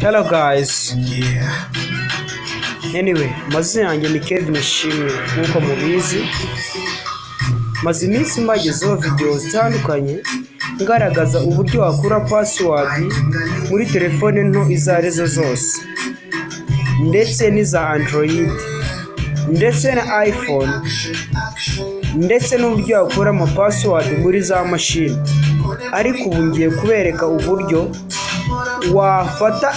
Hello guys. Anyway, mazina yanjye ni Kevin Ishimwe nk'uko mubizi. Maze iminsi mbagezeho video zitandukanye ngaragaza uburyo wakura password muri telefone nto izo arizo zose, ndetse n'iza Android, ndetse na iPhone, ndetse n'uburyo wakura ama password muri za mashini. Ariko ubu ngiye kubereka uburyo wafata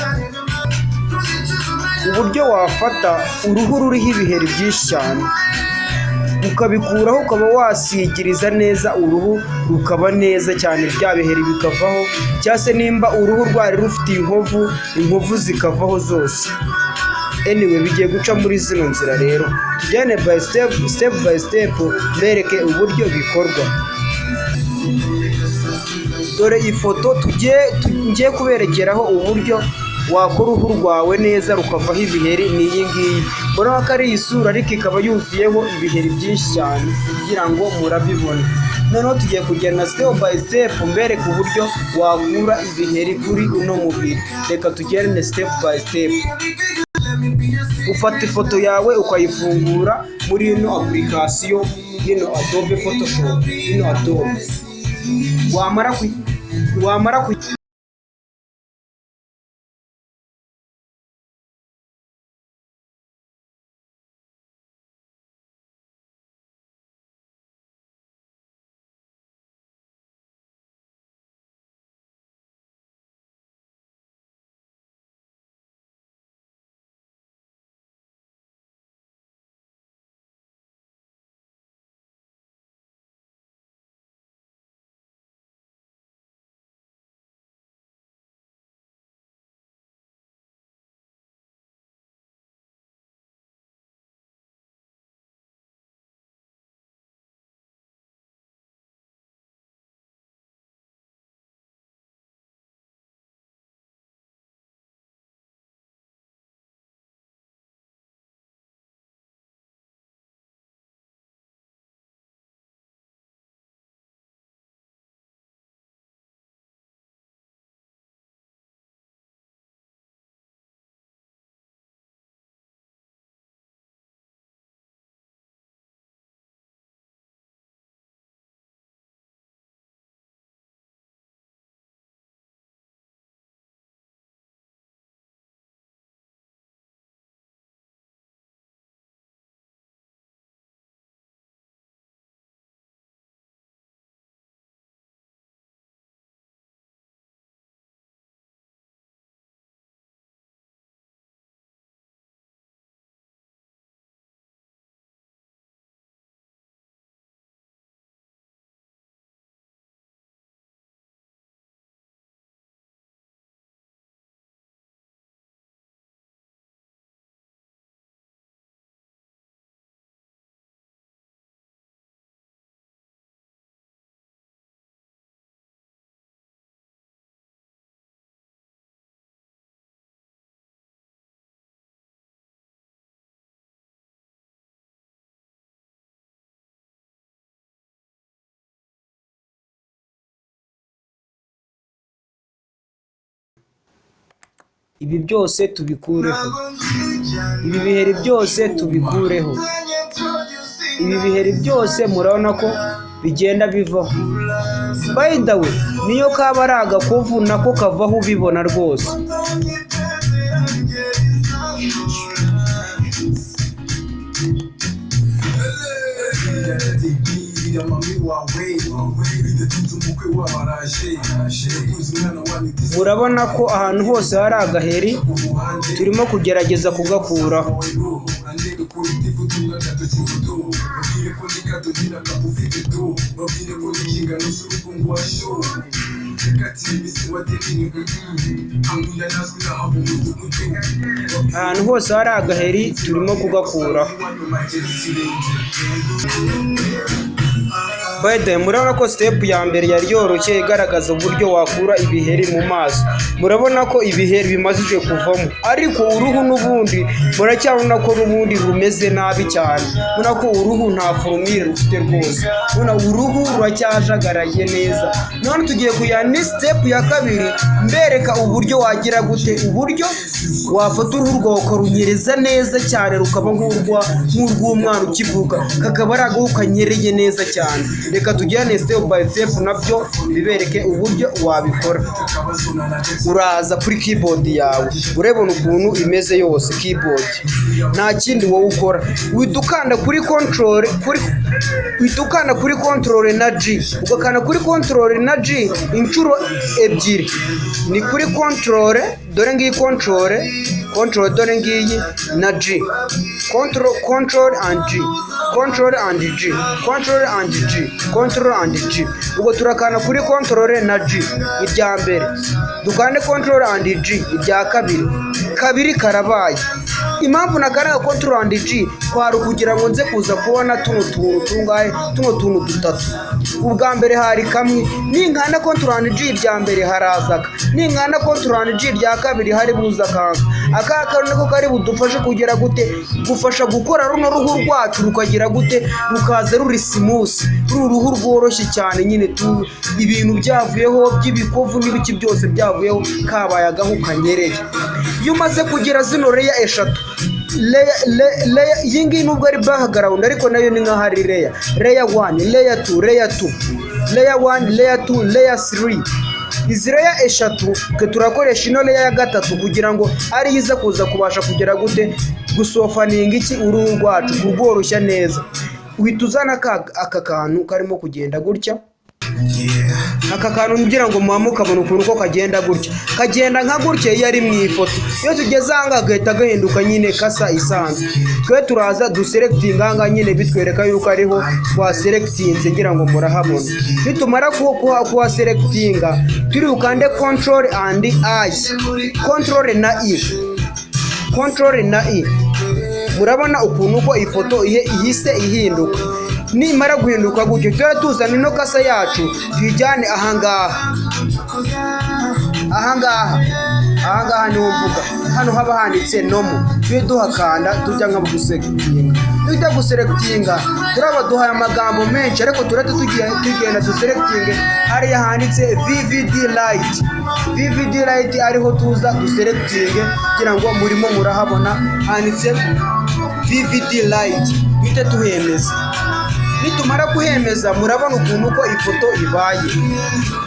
uruhu ruriho ibiheri byinshi cyane ukabikuraho, ukaba wasigiriza neza uruhu rukaba neza cyane, bya biheri bikavaho, cyangwa se nimba uruhu rwari rufite inkovu zikavaho zose. Anyway, bigiye guca muri zino nzira rero, tujyane step by step mbereke uburyo bikorwa. Dore ifoto tugiye kuberekeraho uburyo wakora uruhu rwawe neza rukavaho ibiheri. ni iyi ngiyi, mbona ko ari isura ariko ikaba yuzuyeho ibiheri byinshi cyane kugira ngo murabibona. Noneho tugiye kugenda step by step mbereke uburyo wakura ibiheri kuri uno mubiri. Reka tugende step by step. Ufata ifoto yawe ukayifungura muri ino application y'ino Adobe Photoshop, ino Adobe. Wamara ibi byose tubikureho, ibi biheri byose tubikureho. Ibi biheri byose murabona ko bigenda bivaho. By the way, niyo kaba ari agakovu nako kavaho ubibona rwose. Murabona ko ahantu hose hari agaheri, turimo kugerageza kugakuraho. Ahantu hose hari agaheri turimo kugakuraho. by the way, murabona ko step ya mbere yari yoroshye igaragaza uburyo wakura ibiheri mu maso. Murabona ko ibiheri bimazije kuvamo, ariko uruhu n'ubundi muracyabona ko n'ubundi rumeze nabi cyane. Murabona ko uruhu nta forumire rufite rwose, murabona uruhu ruracyajagaraye neza. None tugiye kuyana step ya kabiri, mbereka uburyo wagira gute, uburyo wafata uruhu rwawe ukarunyereza neza cyane rukaba nk'urw'umwana ukivuka, kakaba ari agahu kanyereye neza cyane. Reka tujyane step by step nabyo bibereke uburyo wabikora. Uraza kuri keyboard yawe urebona ukuntu imeze yose keyboard, nta kindi wowe ukora, witukanda kuri control na G, ugakanda kuri control na G inshuro ebyiri. Ni kuri control, dore ngiyi control dore ngiyi na G, control and G, control and G, control and G, control and G. Ubwo turakana kuri control na G irya mbere, dukande control and G irya kabiri karabaye. Impamvu nakana control and G kwari kugira ngo nze kuza kubona tuno tuntu dutatu. Ubwa mbere hari kamwe, ninkana control and G irya mbere harazaka, ninkana control and G irya kabiri hari buzaka. Aka niko kari budufashe kugira gute, gufasha gukora runo ruhu rwacu rukagira gute, rukaza ruri smooth, ruhu rworoshye cyane nyine ibintu byavuyeho by'ibikovu n'ibiki byose byavuyeho, kabaye agahu kanyereye. Iyo umaze kugira zino layer eshatu, layer yingi nubwo ari background ariko nayo ni nka hari layer 1, layer 2, layer 2, layer 1, layer 2, layer 3. Izi layer eshatu ke turakoresha ino layer ya gatatu kugira ngo ari yiza kuza kubasha kugira gute, gusofaninga iki uruhu rwacu kurworoshya neza. Wituzana aka kantu karimo kugenda gutya, aka kantu ngira ngo muhamuka kabone ukuntu ko kagenda gutya, kagenda nka gutya iyo ari mu ifoto. Iyo tugeze anga gahita gahinduka nyine kasa isanzwe. Twe turaza duselecting anga nyine bitwereka yuko ariho kwa selectinze, ngira ngo murahabona. Nitumara kuwa selectinga turi ukande control and I, control na I. Murabona ukuntu ko ifoto ihise ihinduka. Nimara guhinduka gutyo tuzana ino kasa yacu tuyijyane ahangaha niho mvuga, hano haba handitse nomo. Tujye duhakanda tujya nka guselectinga. Tujya guselectinga turaba duhaye amagambo menshi, ariko turate tugenda duselectinge hariya handitse VVD light ariho tuza duselectinge kugira ngo murimo murahabona handitse VVD light. Bite tuhemeza. Nitumara kuhemeza murabona ukuntu ko ifoto ibaye,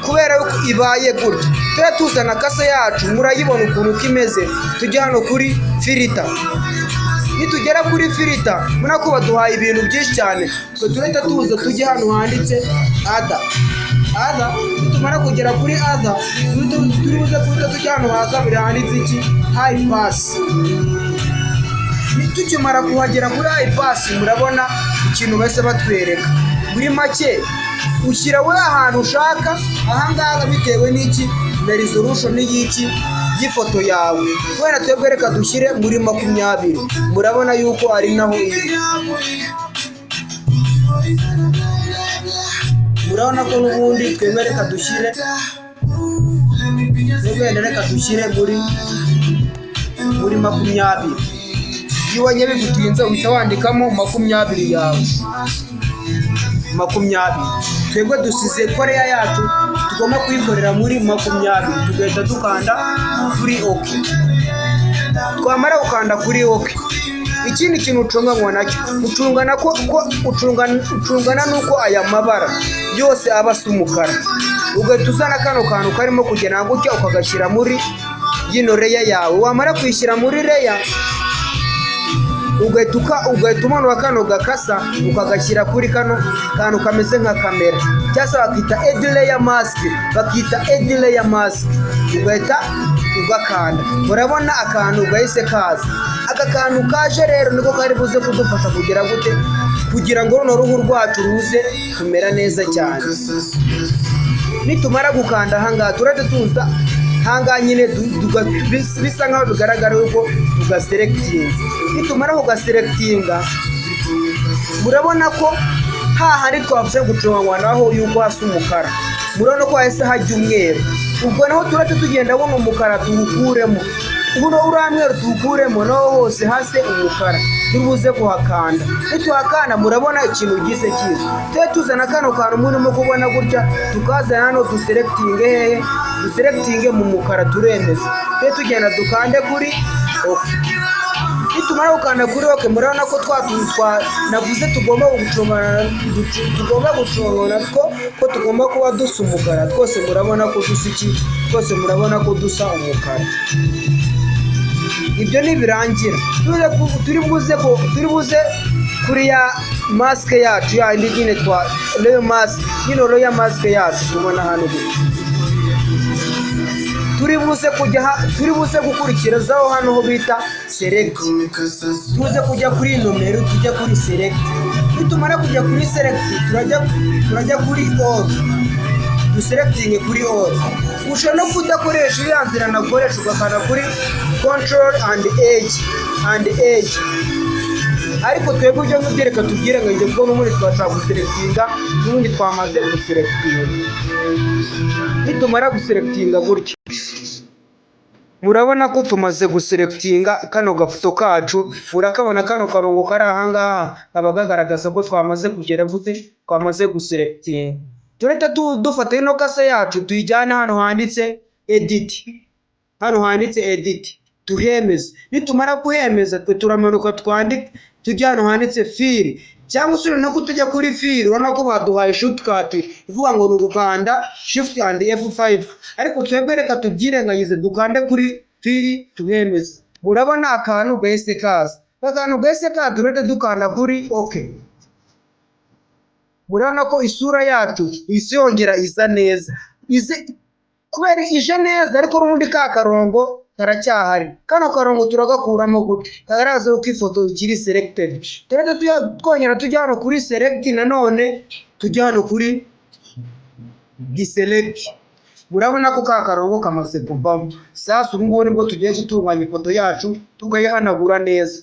kubera yuko ibaye gutya tuzana kasa yacu murayibona ukuntu kimeze. Tujya hano kuri filter, nitugera kuri filter muna ko baduhaye ibintu byinshi cyane. Tureta tuza tujye hano handitse other. Nitumara kugera kuri other turibuze kuza tujya hano hakabiri handitse iki high pass. Tukimara kuhagera kuri high pass murabona ikintu base batwereka. Muri make ushyira we ahantu ushaka ahangaha bitewe n'iki na resolution y'ifoto yawe. Wenda twebwe reka dushyire muri 20. Murabona yuko ari naho iri. Murabona ko n'ubundi twebwe reka dushyire muri 20. Iyo wanyebe gutinza uhita wandikamo 20 yawe. 20. Twebwe dusize korea yacu tugomba kuyikorera muri 20. Tugahita dukanda kuri OK. Twamara gukanda kuri OK, ikindi kintu ucunga ngo nacyo ucungana nuko aya mabara yose aba umukara. Ugahita uzana kano kantu karimo kugena gutya ukagashyira muri yino layer yawe. Wamara kwishyira muri layer ugahita umanura kano gakasa ukagashyira kuri kano kantu kameze nka kamera, cyangwa bakita add layer mask, ugahita ugakanda. Murabona akantu gahise kaza. Aka kantu kaje rero niko kari buze kudufasha kugira gute, kugira ngo runo ruhu rwacu ruze kumera neza cyane. Nitumara gukanda ahangaha turate tuza hanga nyine bisa nkaho bigaragara yuko tugaselectinga. Nitumara kugaselectinga murabona ko hahandi twavuze gucunganywa naho yuko hasa umukara, murabona ko hahise hajya umweru, ubwo naho turate tugenda buno umukara tuwukuremo, buno uriya mweru tuwukuremo naho hose hase umukara, tubuze kuhakanda. Nituhakanda murabona ikintu gize cyiza, tujye tuzana kano kantu murimo kubona gutya, tukazana hano duselectinge hehe, duselectinge mu mukara turemeza, tujye tugenda dukande kuri OK. Nitumara gukanda kuri OK murabona ko navuze tugomba gucungana ko tugomba kuba dusa umukara twose, murabona ko dusa iki, twose murabona ko dusa umukara. Ibyo nibirangira turi buze kuri ya mask yacu ya indi nyine royal mask, yino royal mask yacu tubona hano gutya, turi buze gukurikirazaho hano ho bita select, tuze kujya kuri nomero, tujya kuri select. Nitumara kujya kuri select turajya kuri all, duselectinge kuri all. Ushobora no kudakoresha iriya nzira nakoresha, ugakanda kuri control and age, ariko twebwe ujya nk'ubyereka tubwire ngo njye kuko n'ubundi twashaka guselectinga, n'ubundi twamaze guselectinga. Nitumara guselectinga gutya murabona ko tumaze guselectinga kano gafoto kacu, urakabona kano karongo kari ahangaha kaba kagaragaza ko twamaze kugera gute, twamaze guselectinga. Tureta dufata ino kase yacu tuyijyana hano handitse edit, hano handitse edit tuhemeze. Nitumara kuhemeza twe turamanuka twandike, tujya hano handitse fill, cyangwa se no kutujya kuri fill, urabona ko baduhaye shortcut ivuga ngo n'ugukanda shift and F5, ariko twebwe reka tubyirengagize dukande kuri fill tuhemeze. Urabona akantu base kaza, akantu base kaza turete dukanda kuri OK. Murabona ko isura yacu isiyongera isa neza, kubera ije neza, ariko n'ubundi ka karongo karacyahari. Kano karongo turagakuramo gute, kagaraza uko ifoto ikiri selected. Turete twongera tujya hano kuri select, nanone tujya hano kuri deselect. Murabona ko ka karongo kamaze kuvamo. Sasa ubu ngubu nibwo tugiye gutunganya ifoto yacu tukayihanagura neza.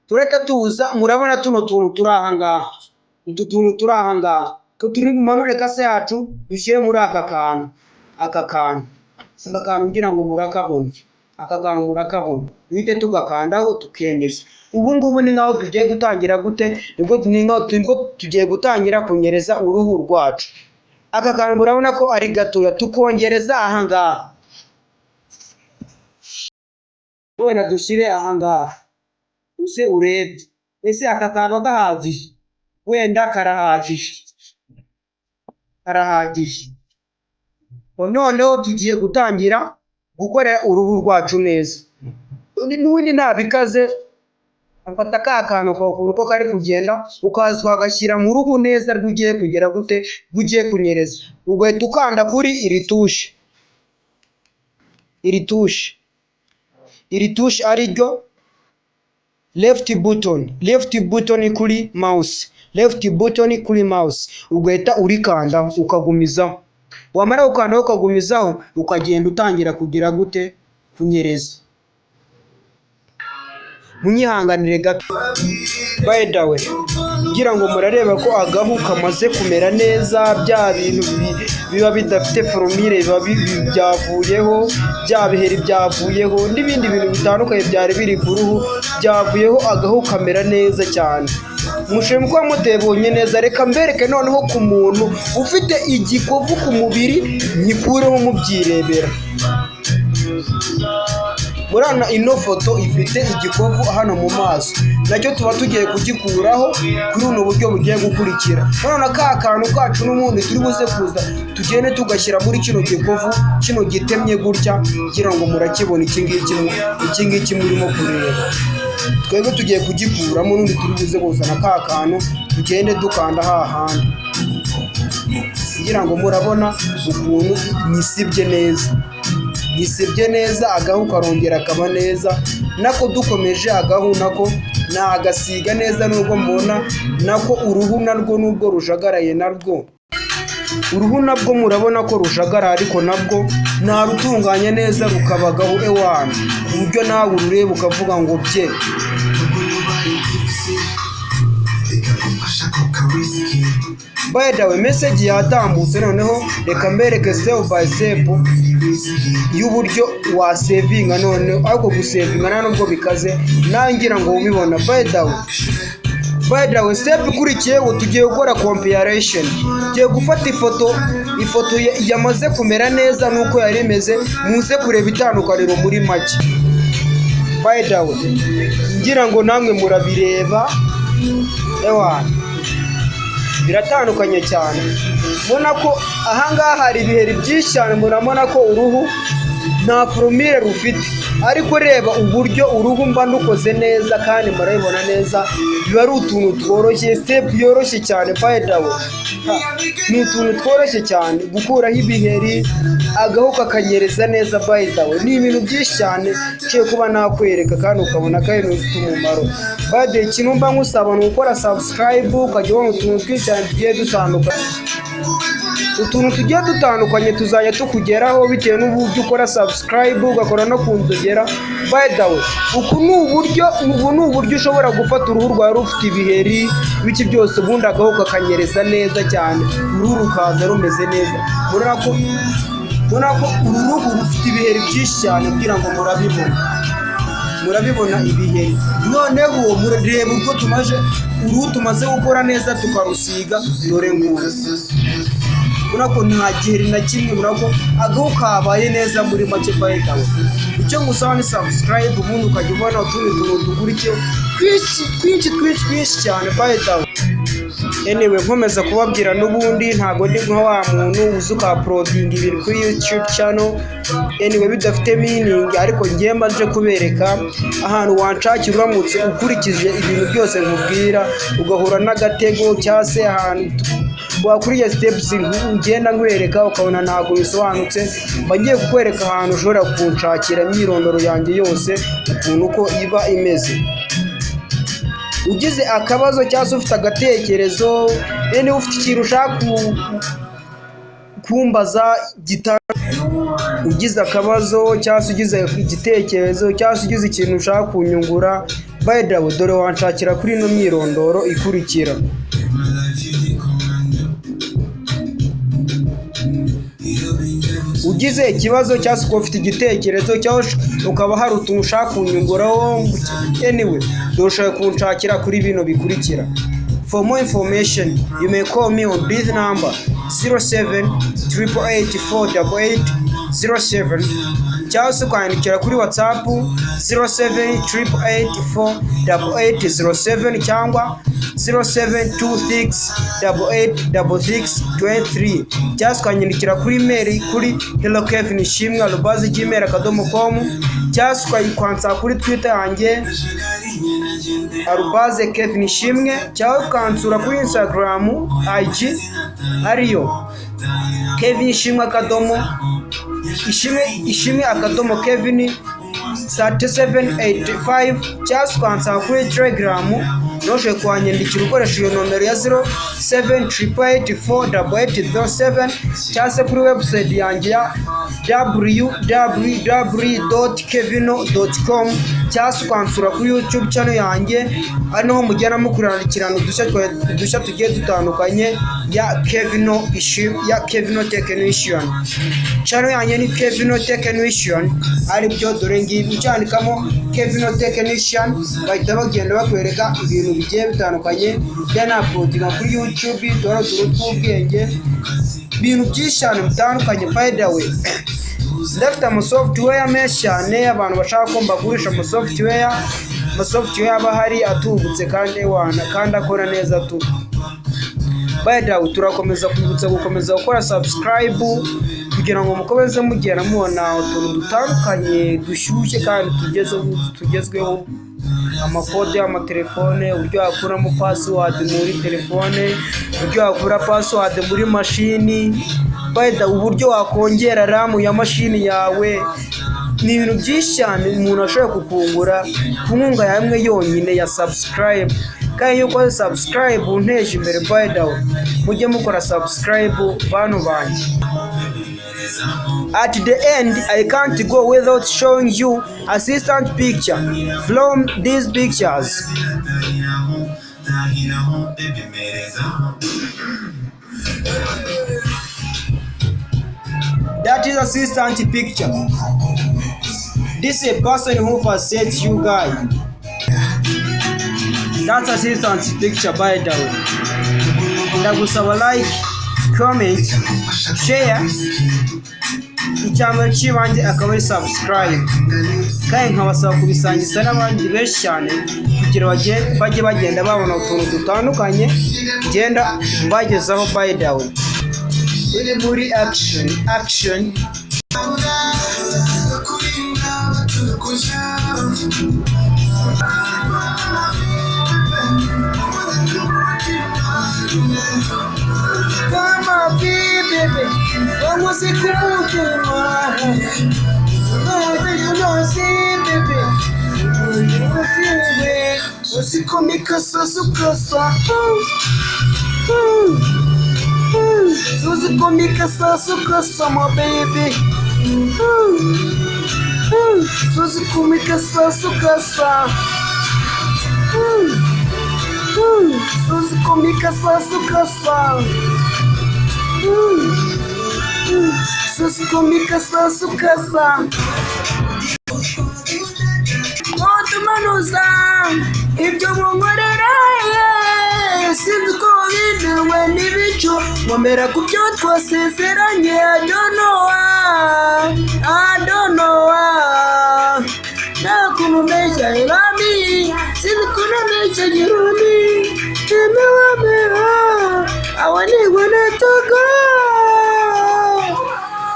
Turete tuza, murabona tuno tuntu turi ahangaha, utu tuntu turi ahangaha turi mumanure kase yacu dushyire muri aka kantu ngira ngo murakabona, aka kantu murakabona, duhite tugakandaho tukemeza. Ubu ngubu ni naho tugiye gutangira gute, nibwo tugiye gutangira kunyereza uruhu rwacu. Aka kantu murabona ko ari gatoya, tukongereza ahangaha, wenda dushyire ahangaha, use urebe ese aka kantu gahagije, wenda karahagije. Noneho tugiye gutangira gukorera uruhu rwacu neza. N'ubundi ntabikaze, afata ka kantu ko kari kugenda ukaza ukagashyira mu ruhu neza rwugiye kugera gute, rwugiye kunyereza. Ugahita ukanda kuri iri tushe ari ryo left button kuri mouse, ugahita urikanda ukagumizaho. Wamara gukanda ukagumizaho, ukagenda utangira kugira gute, kunyereza. Munyihanganire gato, by the way, kugira ngo murareba ko agahu kamaze kumera neza, bya bintu biba bidafite formule biba byavuyeho, bya biheri byavuyeho, n'ibindi bintu bitandukanye byari biri ku ruhu byavuyeho, agahu kamera neza cyane. Mushimwe ko mutebonye neza, reka mbereke noneho ku muntu ufite igikovu ku mubiri, nyikureho mubyirebera. Murana ino foto ifite igikovu hano mu maso, nacyo tuba tugiye kugikuraho kuri uno buryo bugiye gukurikira. Murana ka kantu kacu n'ubundi turi buze kuza tugende tugashyira muri kino gikovu, kino gitemye gutya, kugira ngo murakibona iki ngiki murimo kureba. Twebwe tugiye kugikuramo, n'undi turi buze kuzana ka kantu tugende dukanda hahandi, kugira ngo murabona ukuntu nyisibye neza, agahu karongera kaba neza. Nako dukomeje agahu nako nagasiga neza, nubwo mubona nako uruhu narwo nubwo rujagaraye, narwo uruhu nabwo murabona ko rujagara, ariko nabwo narutunganya neza rukabagaho ewana, uburyo nawe urureba ukavuga ngo bye. by the way message yatambutse noneho reka mbereke step by step y'uburyo wasevinga none ariko gusevinga nubwo bikaze nangira ngo ubibona. By the way step ikurikiye tugiye gukora comparison, tugiye gufata ifoto yamaze kumera neza nuko yari imeze, muze kureba itandukaniro muri make. By the way ngira ngo namwe murabireba ewa biratandukanye cyane, mbona ko ahangaha hari ibiheri byinshi cyane, mbona ko uruhu nta forumire rufite, ariko reba uburyo uruhu mba ndukoze neza kandi murabibona neza, biba ari utuntu tworoshye, step yoroshye cyane. By the way ni utuntu tworoshye cyane gukuraho ibiheri, agahu kakanyereza neza. By the way ni ibintu byinshi cyane cyo kuba nakwereka kandi ukabona ko ari ufite umumaro. By the way ikintu mba ngusaba ni gukora subscribe, ukajya ubona utuntu twinshi cyane tugiye dutandukanye. Utuntu tugiye dutandukanye tuzajya tukugeraho bitewe n'uburyo ukora subscribe ugakora no kunzogera. By the way ubu ni uburyo ushobora gufata uruhu rwawe rufite ibiheri biki byose, ubundi agahu kakanyereza neza cyane, uruhu rukaza rumeze neza. Mbona ko uruhu rufite ibiheri byinshi cyane kugira ngo murabibona ibiheri. Noneho murareba uko tumaze gukora neza tukarusiga, dore ngubu urako nta giheri na kimwe, urako agahu kabaye neza muri make. By the way icyo ngusaba ni subscribe, ubundi ukajya ubona utundi tuntu dukurikiyeho twinshi cyane. By the way anyway nkomeza kubabwira n'ubundi ntago ndi nka wa muntu uzuka uploading ibintu kuri YouTube channel anyway bidafite meaning, ariko ngiye mbaje kubereka ahantu wanshakira uramutse ukurikije ibintu byose nkubwira, ugahura n'agatego cyase ahantu wakuriye steps ugenda nkwereka ukabona ntago bisobanutse. Bagiye kukwereka ahantu ushobora kunshakira imyirondoro yanjye yose ukuntu uko iba imeze. Ugize akabazo cyangwa ufite agatekerezo, ufite ikintu ushaka kumbaza ugize akabazo cyangwa ugize igitekerezo cyangwa ugize ikintu ushaka kunyungura, by the way dore wanshakira kuri ino myirondoro ikurikira. Ugize ikibazo cyangwa se ufite igitekerezo cyangwa ukaba hari utuntu ushaka kunyunguraho, anyway dushaka kunshakira kuri bino bikurikira. For more information you may call me on this number 0788848807 cyangwa se kwandikira kuri WhatsApp 0788848807 cyangwa 0726886623 cyangwa se kwandikira kuri mail kuri hellokevinishimwe@gmail.com cyangwa se kwansaba kuri Twitter yanjye @kevinishimwe cyangwa ukansura kuri Instagram IG ariyo kevinishimwe Kevin 3785 cyangwa se kwansaba kuri Telegram. Noje kwanyandikira ukoresha iyo nomero ya 0788848807 cyangwa se kuri website yanjye ya www.kevino.com cyangwa se kwansura kuri YouTube channel yanjye, ari naho mujyana mukurikirana udushya tugiye dutandukanye ya Kevino Technician. Channel yanjye ni Kevino Technician, ari byo dore ngibi ucyandikamo Kevino Technician bahita bagenda bakwereka ibintu bigiye bitandukanye byana uploadinga kuri YouTube, dore tw'ubwenge ibintu byinshi cyane bitandukanye. By the way ndafite ama software menshi cyane abantu bashaka ko mbagurisha ama software aba hari atubutse kandi akora neza tu. By the way turakomeza gukomeza gukora subscribe kugira ngo mukomeze mugera mubona utuntu dutandukanye dushyushye kandi tugezweho, amakode y'amatelefone, uburyo wakuramo password muri telefone, uburyo wakura password muri mashini, by the way uburyo wakongera RAM ya mashini yawe. Ni ibintu byinshi cyane umuntu ashobora kukungura ku nkunga yamwe yonyine ya subscribe. Kandi yuko subscribe unteje imbere. By the way mujye mukora subscribe bantu banjye. At the end, I can't go without showing you assistant picture from these pictures. That is assistant picture. This is a person who facilitates you guys. That's assistant picture by the way. Ndagusaba like, comment, share. Icyambere cy'ibanze akaba ari subscribe. Kandi nkabasaba kubisangiza n'abandi benshi cyane kugira bajye bagenda babona utuntu dutandukanye genda mbagezaho by the way. Uri muri action. Kama baby, vamos se kumutima. Usikomika sasa. Usikomika sasa, my baby. Usikomika sasa. Usikomika sasa. Usikomika sasa. Otumanuza ibyo munkorera sinzi ko binewe n'ibico nkomera ku byo twasezeranye. I don't know nakunumesha irami sinzi kunumesha jiruni emewa I wanna talk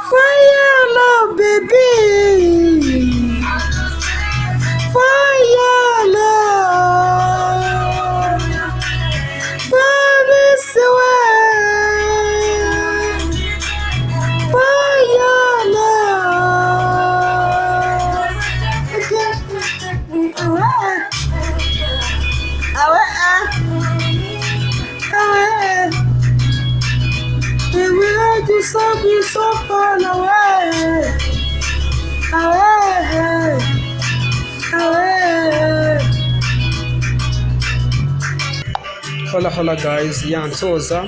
fire love baby. Fire love, fire is away. Fire love, we had to be so far away. Hola guys, yansoza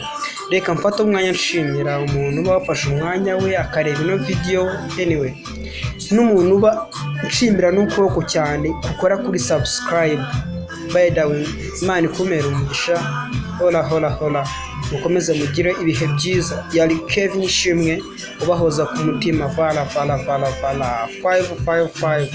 reka mfata umwanya nshimira umuntu uba wafashe umwanya we akareba ino video. Anyway, n'umuntu uba nshimira n'ukuboko cyane ukora kuri subscribe. By the way, Imana ikumere umugisha. Hola mukomeze mugire ibihe byiza. Yari Kevin Ishimwe ubahoza ku mutima. Fala 555